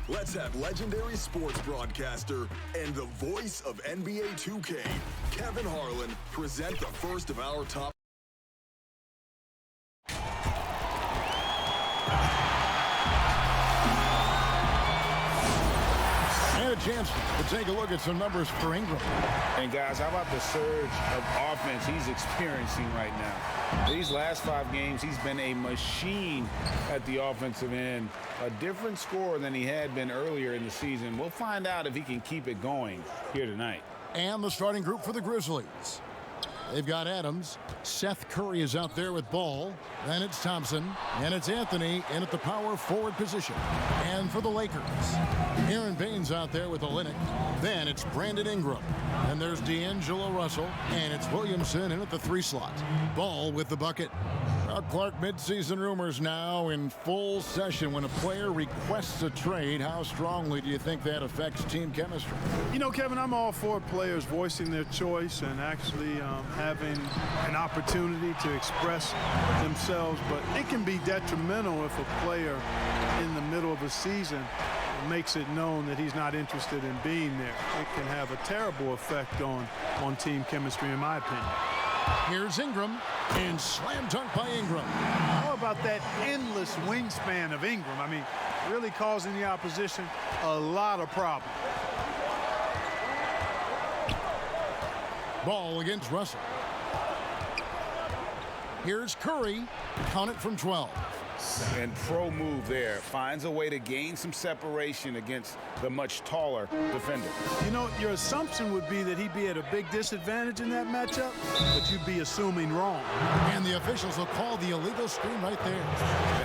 Let's have legendary sports broadcaster and the voice of NBA 2K, Kevin Harlan, present the first of our top. And a chance to take a look at some numbers for Ingram. And guys, how about the surge of offense he's experiencing right now? These last 5 games, he's been a machine at the offensive end. A different scorer than he had been earlier in the season. We'll find out if he can keep it going here tonight. And the starting group for the Grizzlies. They've got Adams. Seth Curry is out there with ball. Then it's Thompson. And it's Anthony in at the power forward position. And for the Lakers, Aaron Baines out there with Olynyk. Then it's Brandon Ingram. And there's D'Angelo Russell. And it's Williamson in at the 3 slot. Ball with the bucket. Clark, midseason rumors now in full session. When a player requests a trade, how strongly do you think that affects team chemistry? You know, Kevin, I'm all for players voicing their choice and actually having an opportunity to express themselves, but it can be detrimental if a player in the middle of a season makes it known that he's not interested in being there. It can have a terrible effect on team chemistry, in my opinion. Here's Ingram, and slam dunk by Ingram. How about that endless wingspan of Ingram? I mean, really causing the opposition a lot of problems. Ball against Russell. Here's Curry, count it from 12. And pro move there. Finds a way to gain some separation against the much taller defender. You know, your assumption would be that he'd be at a big disadvantage in that matchup, but you'd be assuming wrong. And the officials will call the illegal screen right there.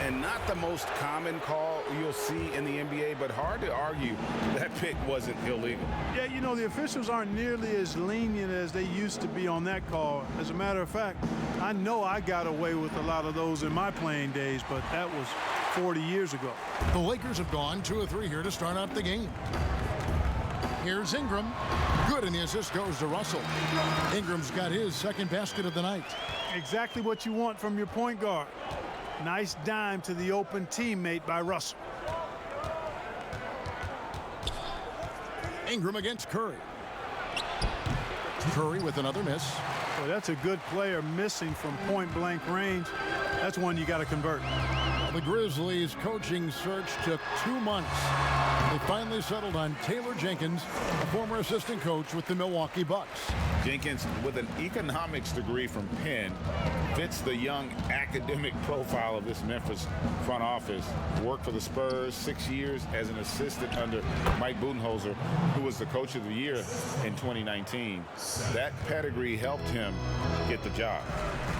And not the most common call you'll see in the NBA, but hard to argue that pick wasn't illegal. Yeah, you know, the officials aren't nearly as lenient as they used to be on that call. As a matter of fact, I know I got away with a lot of those in my playing days, but that was 40 years ago. The Lakers have gone 2 of 3 here to start out the game. Here's Ingram. Good, and the assist goes to Russell. Ingram's got his second basket of the night. Exactly what you want from your point guard. Nice dime to the open teammate by Russell. Ingram against Curry. Curry with another miss. Well, that's a good player missing from point-blank range. That's one you got to convert. The Grizzlies coaching search took 2 months. They finally settled on Taylor Jenkins, a former assistant coach with the Milwaukee Bucks. Jenkins, with an economics degree from Penn, fits the young academic profile of this Memphis front office. Worked for the Spurs 6 years as an assistant under Mike Budenholzer, who was the coach of the year in 2019. That pedigree helped him get the job.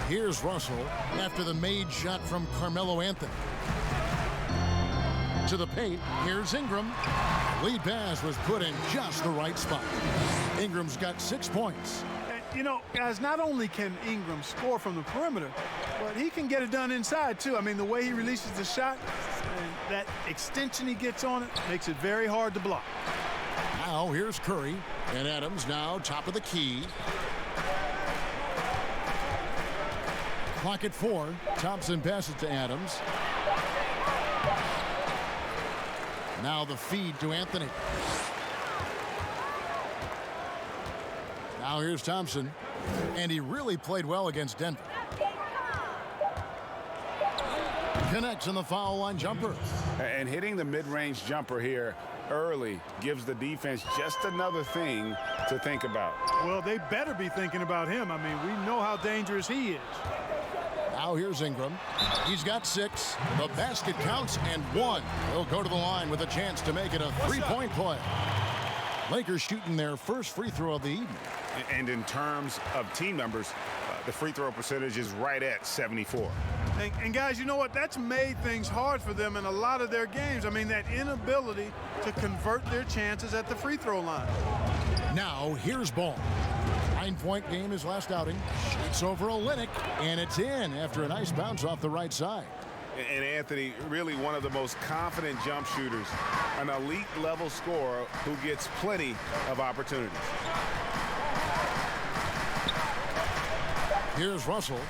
Here's Russell after the made shot from Carmelo Anthony. To the paint, here's Ingram. Lead pass was put in just the right spot. Ingram's got 6 points. You know, guys, not only can Ingram score from the perimeter, but he can get it done inside, too. I mean, the way he releases the shot, and that extension he gets on it, makes it very hard to block. Now, here's Curry. And Adams now top of the key. Clock at 4. Thompson passes to Adams. Now the feed to Anthony. Now here's Thompson. And he really played well against Denver. Connects on the foul line jumper. And hitting the mid-range jumper here early gives the defense just another thing to think about. Well, they better be thinking about him. I mean, we know how dangerous he is. Now here's Ingram. He's got 6. The basket counts and 1. He'll go to the line with a chance to make it a 3-point play. Lakers shooting their first free throw of the evening. And in terms of team numbers, the free throw percentage is right at 74. And guys, you know what? That's made things hard for them in a lot of their games. I mean, that inability to convert their chances at the free throw line. Now here's Ball. 9-point game his last outing. Shoots over Olynyk, and it's in after a nice bounce off the right side. And Anthony, really one of the most confident jump shooters, an elite level scorer who gets plenty of opportunities. Here's Russell.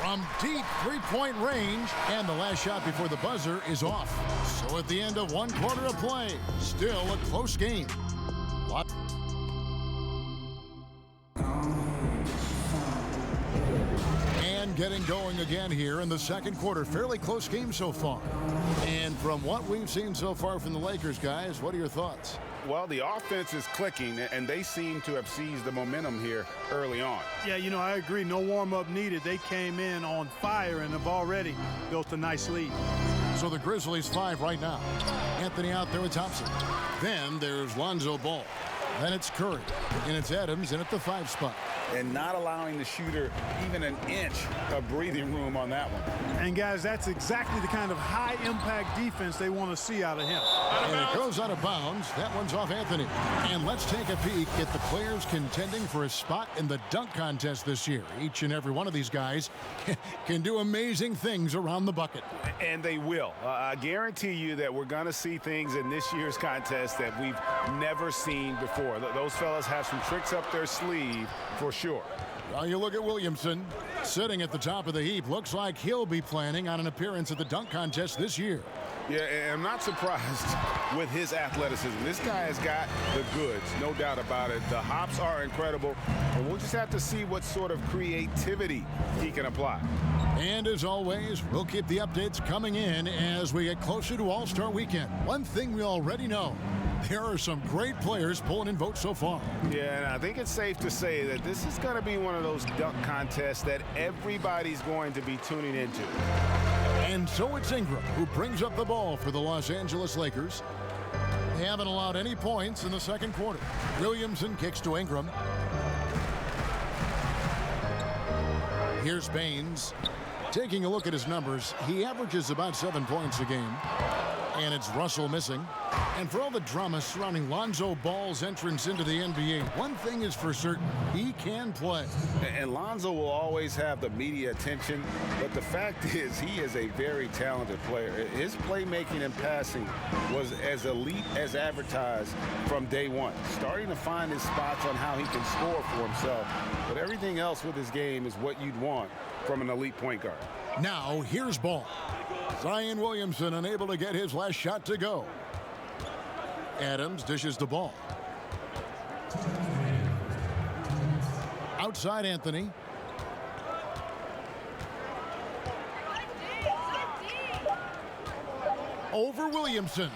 from deep three-point range, and the last shot before the buzzer is off. So at the end of one quarter of play, still a close game. And getting going again here in the second quarter. Fairly close game so far. And from what we've seen so far from the Lakers, guys, what are your thoughts? Well, the offense is clicking, and they seem to have seized the momentum here early on. Yeah, I agree. No warm-up needed. They came in on fire and have already built a nice lead. So the Grizzlies 5 right now. Anthony out there with Thompson. Then there's Lonzo Ball. Then it's Curry. And it's Adams in at the 5 spot. And not allowing the shooter even an inch of breathing room on that one. And, guys, that's exactly the kind of high-impact defense they want to see out of him. And it goes out of bounds. That one's off Anthony. And let's take a peek at the players contending for a spot in the dunk contest this year. Each and every one of these guys can do amazing things around the bucket. And they will. I guarantee you that we're going to see things in this year's contest that we've never seen before. Those fellas have some tricks up their sleeve for sure. Well, you look at Williamson sitting at the top of the heap. Looks like he'll be planning on an appearance at the dunk contest this year. Yeah, and I'm not surprised with his athleticism. This guy has got the goods, no doubt about it. The hops are incredible, and we'll just have to see what sort of creativity he can apply. And as always, we'll keep the updates coming in as we get closer to All-Star Weekend. One thing we already know, there are some great players pulling in votes so far. Yeah, and I think it's safe to say that this is going to be one of those dunk contests that everybody's going to be tuning into. And so it's Ingram who brings up the ball for the Los Angeles Lakers. They haven't allowed any points in the second quarter. Williamson kicks to Ingram. Here's Baines. Taking a look at his numbers, he averages about 7 points a game. And it's Russell missing. And for all the drama surrounding Lonzo Ball's entrance into the NBA, one thing is for certain, he can play. And Lonzo will always have the media attention, but the fact is he is a very talented player. His playmaking and passing was as elite as advertised from day one, starting to find his spots on how he can score for himself. But everything else with his game is what you'd want from an elite point guard. Now, here's Ball. Zion Williamson unable to get his last shot to go. Adams dishes the ball. Outside Anthony. Over Williamson.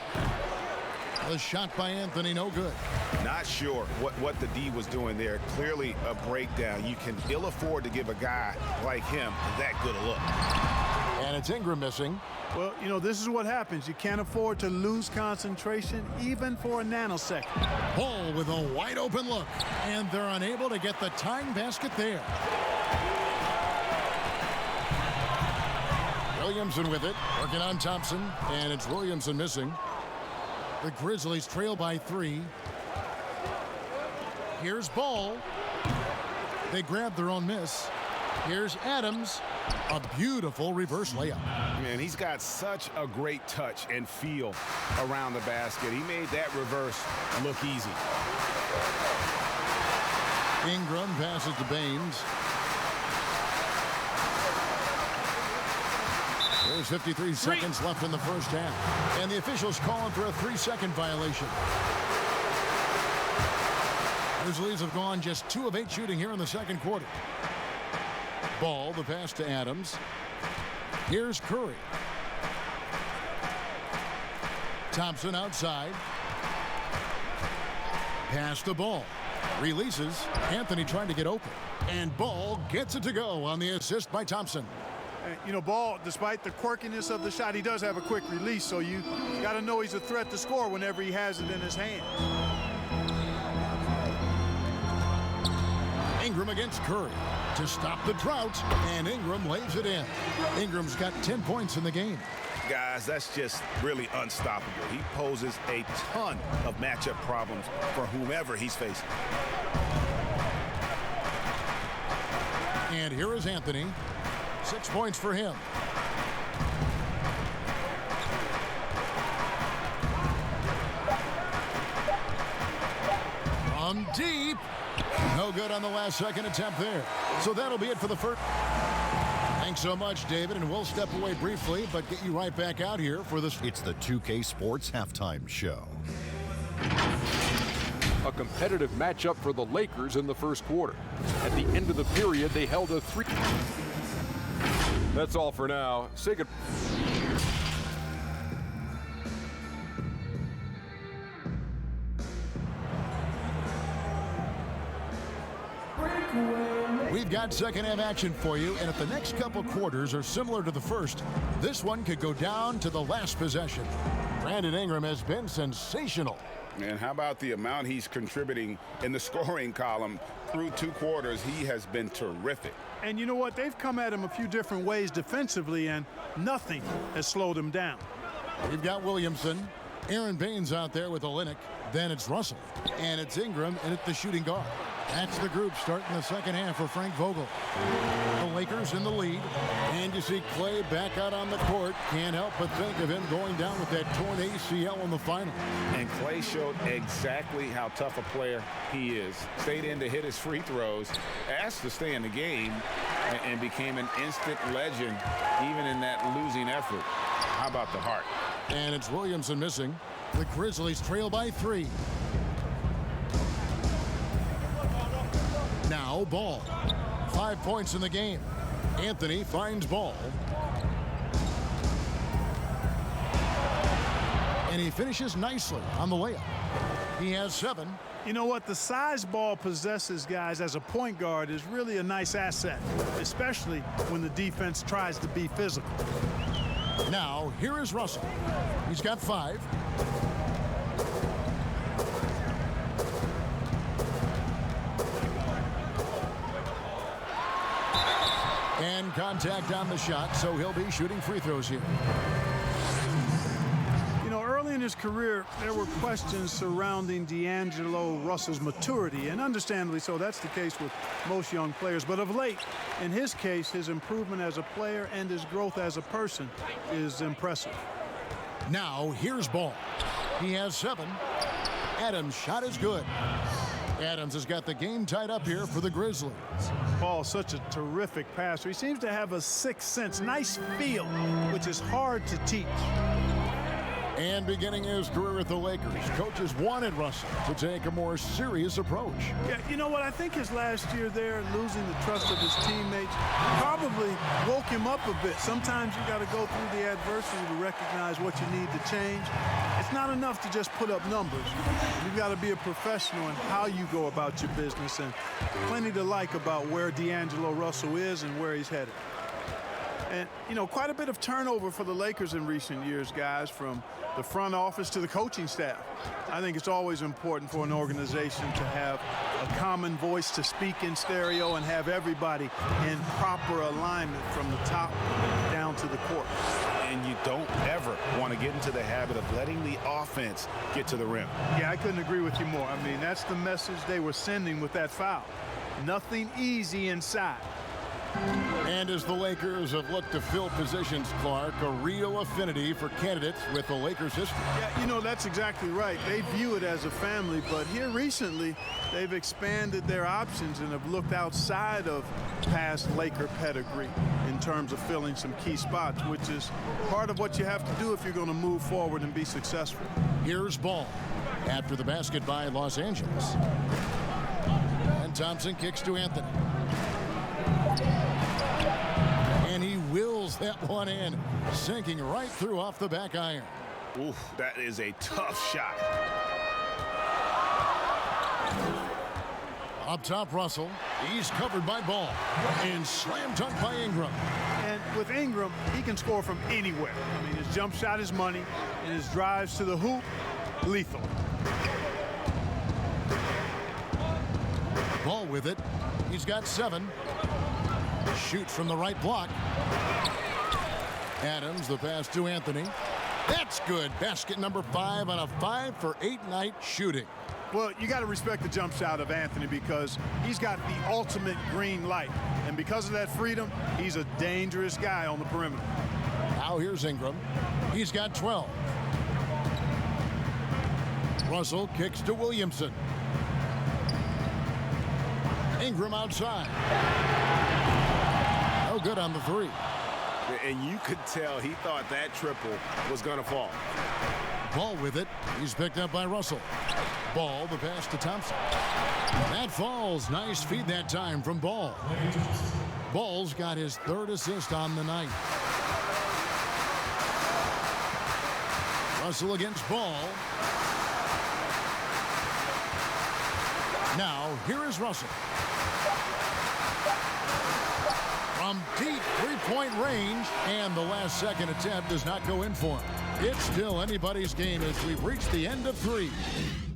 The shot by Anthony, no good. Not sure what the D was doing there. Clearly a breakdown. You can ill afford to give a guy like him that good a look. And it's Ingram missing. Well, this is what happens. You can't afford to lose concentration even for a nanosecond. Ball with a wide open look. And they're unable to get the tying basket there. Williamson with it. Working on Thompson. And it's Williamson missing. The Grizzlies trail by 3. Here's Ball. They grab their own miss. Here's Adams. A beautiful reverse layup. Man, he's got such a great touch and feel around the basket. He made that reverse look easy. Ingram passes to Baines. There's 53 seconds left in the first half. And the officials calling for a 3-second violation. Grizzlies have gone just 2 of 8 shooting here in the second quarter. Ball, the pass to Adams. Here's Curry. Thompson outside. Pass the Ball. Releases. Anthony trying to get open. And Ball gets it to go on the assist by Thompson. Ball, despite the quirkiness of the shot, he does have a quick release, so you got to know he's a threat to score whenever he has it in his hand. Ingram against Curry to stop the drought, and Ingram lays it in. Ingram's got 10 points in the game. Guys, that's just really unstoppable. He poses a ton of matchup problems for whomever he's facing. And here is Anthony. 6 points for him. From deep. No good on the last second attempt there. So that'll be it for the first. Thanks so much, David, and we'll step away briefly, but get you right back out here for this. It's the 2K Sports Halftime Show. A competitive matchup for the Lakers in the first quarter. At the end of the period, they held a 3. That's all for now. Say good. We've got second half action for you, and if the next couple quarters are similar to the first, this one could go down to the last possession. Brandon Ingram has been sensational. And how about the amount he's contributing in the scoring column through 2 quarters? He has been terrific. And you know what? They've come at him a few different ways defensively, and nothing has slowed him down. We've got Williamson, Aaron Baines out there with Olynyk. Then it's Russell, and it's Ingram, and it's the shooting guard. That's the group starting the second half for Frank Vogel. The Lakers in the lead, and you see Clay back out on the court. Can't help but think of him going down with that torn ACL in the final. And Clay showed exactly how tough a player he is. Stayed in to hit his free throws, asked to stay in the game, and became an instant legend even in that losing effort. How about the heart? And it's Williamson missing. The Grizzlies trail by 3. Now Ball. 5 points in the game. Anthony finds Ball. And he finishes nicely on the layup. He has 7. You know what? The size Ball possesses, guys, as a point guard is really a nice asset, especially when the defense tries to be physical. Now, here is Russell. He's got 5. And contact on the shot, so he'll be shooting free throws here. You know, early in his career, there were questions surrounding D'Angelo Russell's maturity, and understandably so. That's the case with most young players. But of late, in his case, his improvement as a player and his growth as a person is impressive. Now, here's Ball. He has 7. Adams' shot is good. Adams has got the game tied up here for the Grizzlies. Ball, such a terrific passer. He seems to have a sixth sense, nice feel, which is hard to teach. And beginning his career at the Lakers, coaches wanted Russell to take a more serious approach. Yeah, you know what? I think his last year there, losing the trust of his teammates, probably woke him up a bit. Sometimes you got to go through the adversity to recognize what you need to change. It's not enough to just put up numbers. You've got to be a professional in how you go about your business, and plenty to like about where D'Angelo Russell is and where he's headed. And, you know, quite a bit of turnover for the Lakers in recent years, guys, from the front office to the coaching staff. I think it's always important for an organization to have a common voice to speak in stereo and have everybody in proper alignment from the top down to the court. And you don't ever want to get into the habit of letting the offense get to the rim. Yeah, I couldn't agree with you more. I mean, that's the message they were sending with that foul. Nothing easy inside. And as the Lakers have looked to fill positions, Clark, a real affinity for candidates with the Lakers history. Yeah, you know, that's exactly right. They view it as a family, but here recently, they've expanded their options and have looked outside of past Laker pedigree in terms of filling some key spots, which is part of what you have to do if you're going to move forward and be successful. Here's Ball after the basket by Los Angeles. And Thompson kicks to Anthony. And he wills that one in, sinking right through off the back iron. Oof, that is a tough shot. Up top, Russell. He's covered by Ball. And slam dunk by Ingram. And with Ingram, he can score from anywhere. I mean, his jump shot is money, and his drives to the hoop, lethal. Ball with it. He's got 7. Shoots from the right block. Adams, the pass to Anthony. That's good. Basket number 5 on a 5-for-8 night shooting. Well, you got to respect the jump shot of Anthony because he's got the ultimate green light. And because of that freedom, he's a dangerous guy on the perimeter. Now here's Ingram. He's got 12. Russell kicks to Williamson. Ingram outside. No good on the three. And you could tell he thought that triple was going to fall. Ball with it. He's picked up by Russell. Ball, the pass to Thompson. That falls. Nice feed that time from Ball. Ball's got his third assist on the night. Russell against Ball. Now, here is Russell. From deep three-point range, and the last second attempt does not go in for him. It's still anybody's game as we've reached the end of three.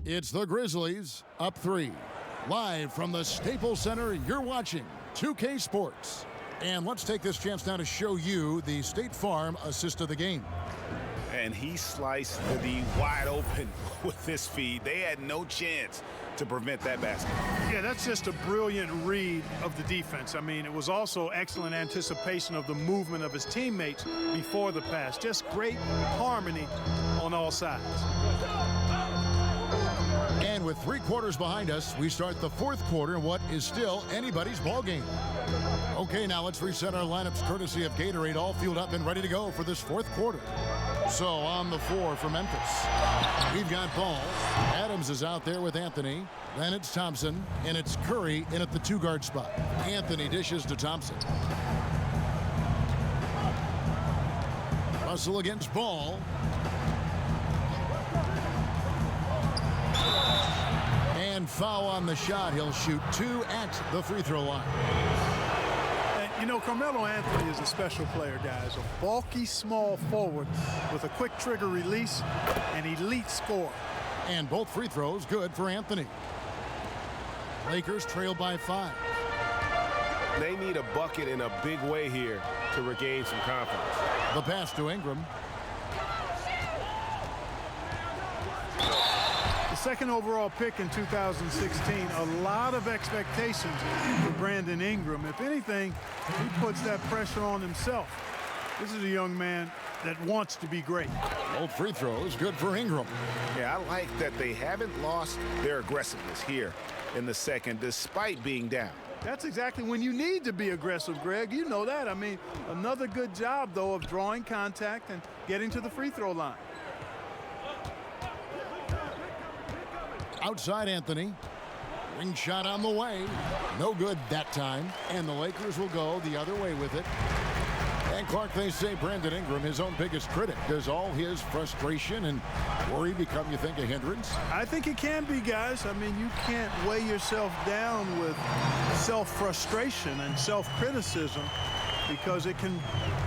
It's the Grizzlies up 3. Live from the Staples Center, you're watching 2K Sports. And let's take this chance now to show you the State Farm assist of the game. And he sliced the wide open with this feed. They had no chance to prevent that basket. Yeah, that's just a brilliant read of the defense. I mean, it was also excellent anticipation of the movement of his teammates before the pass. Just great harmony on all sides. And with 3 quarters behind us, we start the 4th quarter in what is still anybody's ball game. Okay, now let's reset our lineups courtesy of Gatorade, all fueled up and ready to go for this 4th quarter. So on the floor for Memphis, we've got Ball. Adams is out there with Anthony. Then it's Thompson, and it's Curry in at the 2-guard spot. Anthony dishes to Thompson. Russell against Ball. And foul on the shot. He'll shoot 2 at the free throw line. You know, Carmelo Anthony is a special player, guys. A bulky, small forward with a quick trigger release, an elite scorer. And both free throws good for Anthony. Lakers trail by 5. They need a bucket in a big way here to regain some confidence. The pass to Ingram. Second overall pick in 2016, a lot of expectations for Brandon Ingram. If anything, he puts that pressure on himself. This is a young man that wants to be great. Both free throws good for Ingram. Yeah, I like that they haven't lost their aggressiveness here in the second, despite being down. That's exactly when you need to be aggressive, Greg. You know that. I mean, another good job, though, of drawing contact and getting to the free throw line. Outside Anthony. Ring shot on the way. No good that time. And the Lakers will go the other way with it. And Clark, they say Brandon Ingram, his own biggest critic. Does all his frustration and worry become, you think, a hindrance? I think it can be, guys. I mean, you can't weigh yourself down with self-frustration and self-criticism because it can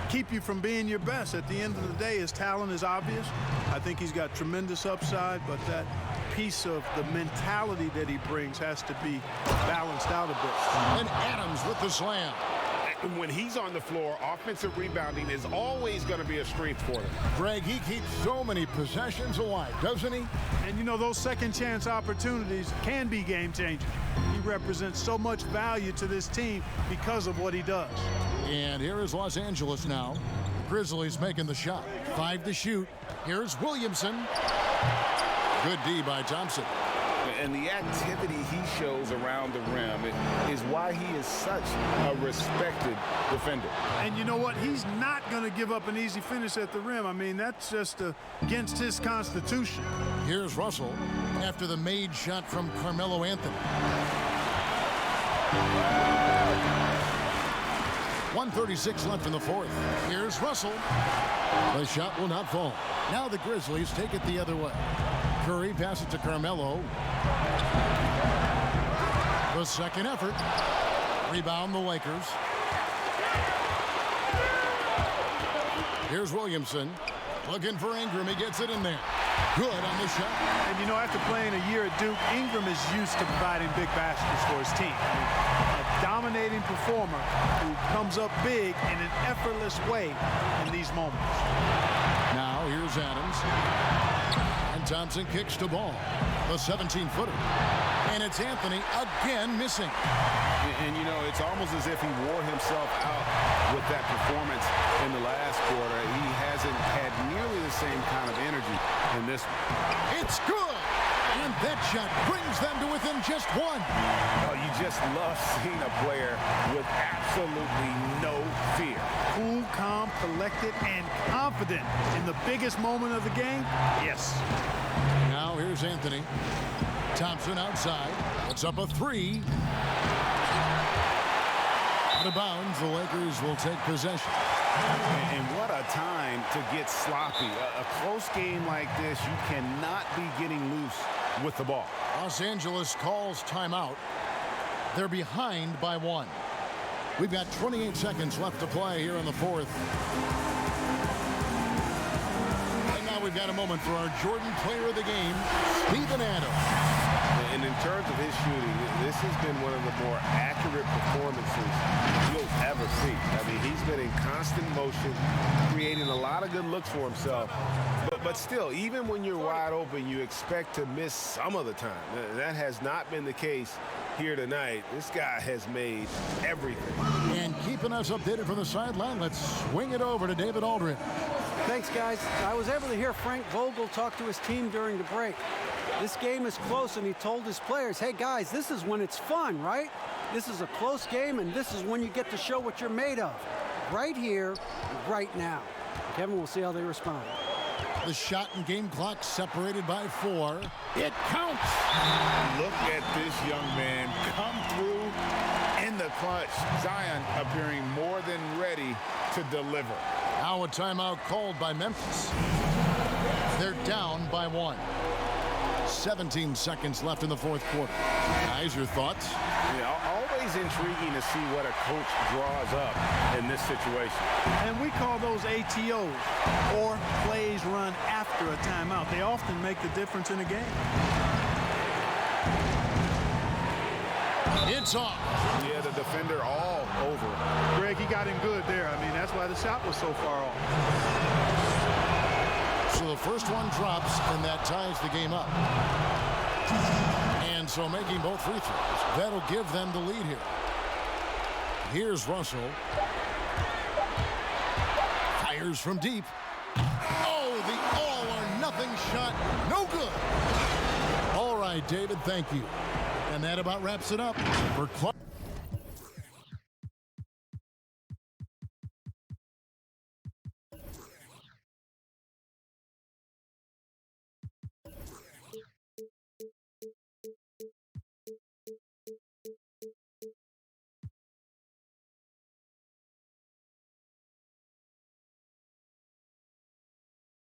keep you from being your best. At the end of the day, his talent is obvious. I think he's got tremendous upside, but that piece of the mentality that he brings has to be balanced out a bit. And Adams with the slam. When he's on the floor, offensive rebounding is always going to be a strength for him. Greg, he keeps so many possessions alive, doesn't he? And you know, those second chance opportunities can be game changing. He represents so much value to this team because of what he does. And here is Los Angeles now. Grizzlies making the shot. 5 to shoot. Here's Williamson. Good D by Thompson. And the activity he shows around the rim is why he is such a respected defender. And you know what? He's not going to give up an easy finish at the rim. I mean, that's just against his constitution. Here's Russell after the made shot from Carmelo Anthony. 1:36 left in the 4th. Here's Russell. The shot will not fall. Now the Grizzlies take it the other way. Curry passes to Carmelo. The second effort. Rebound the Lakers. Here's Williamson. Looking for Ingram. He gets it in there. Good on the shot. And you know, after playing a year at Duke, Ingram is used to providing big baskets for his team. A dominating performer who comes up big in an effortless way in these moments. Now here's Adams. And Thompson kicks to Ball. The 17-footer. And it's Anthony again missing. And you know, it's almost as if he wore himself out with that performance in the last quarter. He hasn't had nearly the same kind of energy in this one. It's good. And that shot brings them to within just 1. Oh, you just love seeing a player with absolutely no collected and confident in the biggest moment of the game? Yes. Now here's Anthony. Thompson outside. It's up a three. Out of bounds, the Lakers will take possession. And what a time to get sloppy. A close game like this, you cannot be getting loose with the ball. Los Angeles calls timeout. They're behind by 1. We've got 28 seconds left to play here in the fourth. And now we've got a moment for our Jordan player of the game, Steven Adams. And in terms of his shooting, this has been one of the more accurate performances you'll ever see. I mean, he's been in constant motion, creating a lot of good looks for himself. But still, even when you're wide open, you expect to miss some of the time. That has not been the case here tonight. This guy has made everything. And keeping us updated from the sideline, let's swing it over to David Aldridge. Thanks, guys. I was able to hear Frank Vogel talk to his team during the break. This game is close, and he told his players, hey, guys, this is when it's fun, right? This is a close game, and this is when you get to show what you're made of. Right here, right now. Kevin, we'll see how they respond. The shot and game clock separated by 4. It counts. Look at this young man come through in the clutch. Zion appearing more than ready to deliver. Now a timeout called by Memphis. They're down by 1. 17 seconds left in the fourth quarter. Guys, your thoughts? Yeah, always intriguing to see what a coach draws up in this situation. And we call those ATOs, or plays run after a timeout. They often make the difference in a game. It's off. Yeah, the defender all over. Greg, he got him good there. I mean, that's why the shot was so far off. So the first one drops, and that ties the game up. And so making both free throws, that'll give them the lead here. Here's Russell. Fires from deep. Oh, the all-or-nothing shot. No good. All right, David, thank you. And that about wraps it up for Clark.